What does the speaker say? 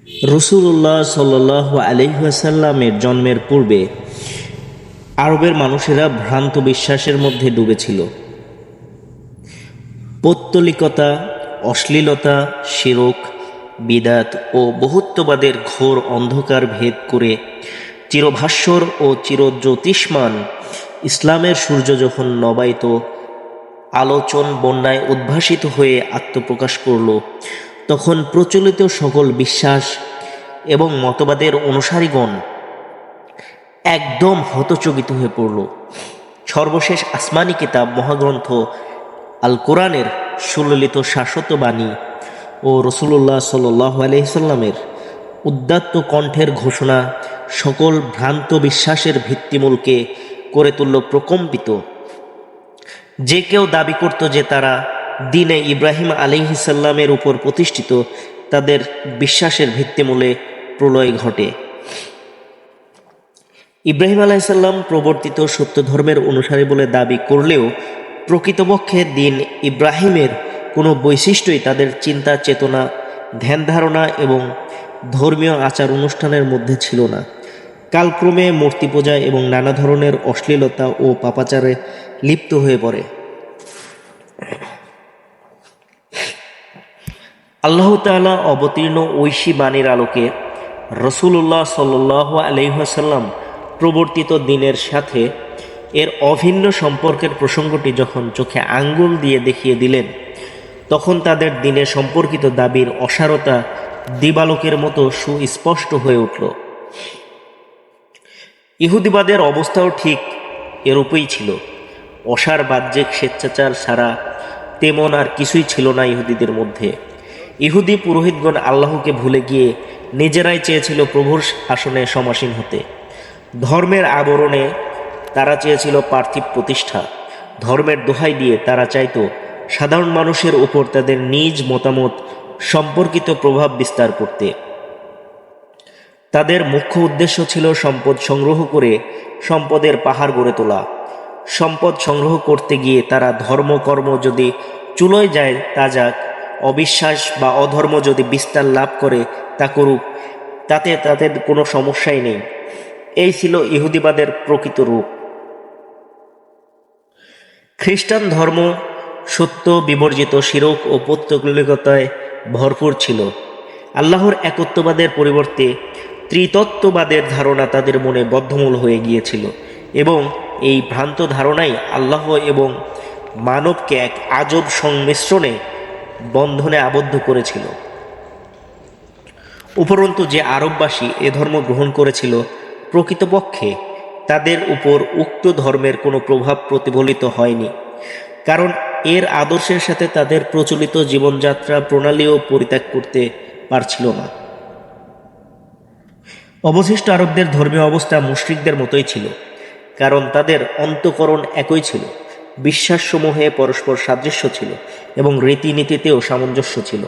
রাসূলুল্লাহ সাল্লাল্লাহু আলাইহি ওয়াসাল্লামের জন্মের পূর্বে আরবের মানুষেরা ভ্রান্ত বিশ্বাসের মধ্যে ডুবেছিল। পৌত্তলিকতা, অশ্লীলতা, শিরক, বিদাত ও বহুত্ববাদের ঘোর অন্ধকার ভেদ করে চিরভাস্বর ও চিরজ্যোতিষ্মান ইসলামের সূর্য যখন নবায়িত আলোচন বন্যায় উদ্ভাসিত হয়ে আত্মপ্রকাশ করল, তখন প্রচলিত সকল বিশ্বাস এবং মতবাদের অনুসারীগণ একদম হতচকিত হয়ে পড়ল। সর্বশেষ আসমানি কিতাব মহাগ্রন্থ আল কোরআনের সুললিত শাশ্বত বাণী ও রাসূলুল্লাহ সাল্লাল্লাহু আলাইহি সাল্লামের উদাত্ত কণ্ঠের ঘোষণা সকল ভ্রান্ত বিশ্বাসের ভিত্তিমূলকে করে তুলল প্রকম্পিত। যে কেউ দাবি করত যে তারা দ্বীনে ইব্রাহিম আলাইহিস সালামের উপর প্রতিষ্ঠিত, তাদের বিশ্বাসের ভিত্তিমূলে প্রলয় ঘটে। ইব্রাহিম আলাইহিস সালাম প্রবর্তিত সত্য ধর্মের অনুসারী বলে দাবি করলেও প্রকৃতপক্ষে দ্বীন ইব্রাহিমের কোনো বৈশিষ্ট্যই তাদের চিন্তা, চেতনা, ধ্যান ধারণা এবং ধর্মীয় আচার অনুষ্ঠানের মধ্যে ছিল না। কালক্রমে মূর্তি পূজা এবং নানা ধরনের অশ্লীলতা ও পাপাচারে লিপ্ত হয়ে পড়ে। আল্লাহ তাআলা অবতীর্ণ ঐশী বাণীর আলোকে রাসূলুল্লাহ সাল্লাল্লাহু আলাইহি ওয়াসাল্লাম প্রবর্তিত দ্বীনের সাথে এর অভিন্ন সম্পর্কের প্রসঙ্গটি যখন চোখে আঙ্গুল দিয়ে দেখিয়ে দিলেন, তখন তাদের দ্বীনে সম্পর্কিত দাবির অসারতা দিবালোকের মতো সুস্পষ্ট হয়ে উঠল। ইহুদিবাদের অবস্থাও ঠিক এরূপই ছিল। অসার বাহ্যিক স্বেচ্ছাচার ছাড়া তেমন আর কিছুই ছিল না ইহুদিদের মধ্যে। ইহুদি পুরোহিতগণ আল্লাহকে ভুলে গিয়ে নিজেরাই চেয়েছিল প্রভুর আসনে সমাসীন হতে। ধর্মের আবরণে তারা চেয়েছিল পার্থিব প্রতিষ্ঠা। ধর্মের দোহাই দিয়ে তারা চাইত সাধারণ মানুষের উপর তাদের নিজ মতামত সম্পর্কিত প্রভাব বিস্তার করতে। তাদের মুখ্য উদ্দেশ্য ছিল সম্পদ সংগ্রহ করে সম্পদের পাহাড় গড়ে তোলা। সম্পদ সংগ্রহ করতে গিয়ে তারা ধর্মকর্ম যদি চুলোয় যায় তা যাক, অবিশ্বাস বা অধর্ম যদি বিস্তার লাভ করে তা করুক, তাতে তাদের কোনো সমস্যাই নেই। এই ছিল ইহুদিবাদের প্রকৃত রূপ। খ্রিস্টান ধর্ম সত্য বিবর্জিত শিরক ও পৌত্তলিকতায় ভরপুর ছিল। আল্লাহর একত্ববাদের পরিবর্তে ত্রিতত্ত্ববাদের ধারণা তাদের মনে বদ্ধমূল হয়ে গিয়েছিল এবং এই ভ্রান্ত ধারণাই আল্লাহ এবং মানবকে এক আজব সংমিশ্রণে বন্ধনে আবদ্ধ করেছিল। উপরন্তু যে আরববাসী এ ধর্ম গ্রহণ করেছিল, প্রকৃতপক্ষে তাদের উপর উক্ত ধর্মের কোনো প্রভাব প্রতিফলিত হয়নি, কারণ এর আদর্শের সাথে তাদের প্রচলিত জীবনযাত্রা প্রণালীও পরিত্যাগ করতে পারছিল না। অবশিষ্ট আরবদের ধর্মীয় অবস্থা মুশরিকদের মতোই ছিল, কারণ তাদের অন্তঃকরণ একই ছিল, বিশ্বাসসমূহে পরস্পর সাদৃশ্য ছিল এবং রীতিনীতিতেও সামঞ্জস্য ছিল।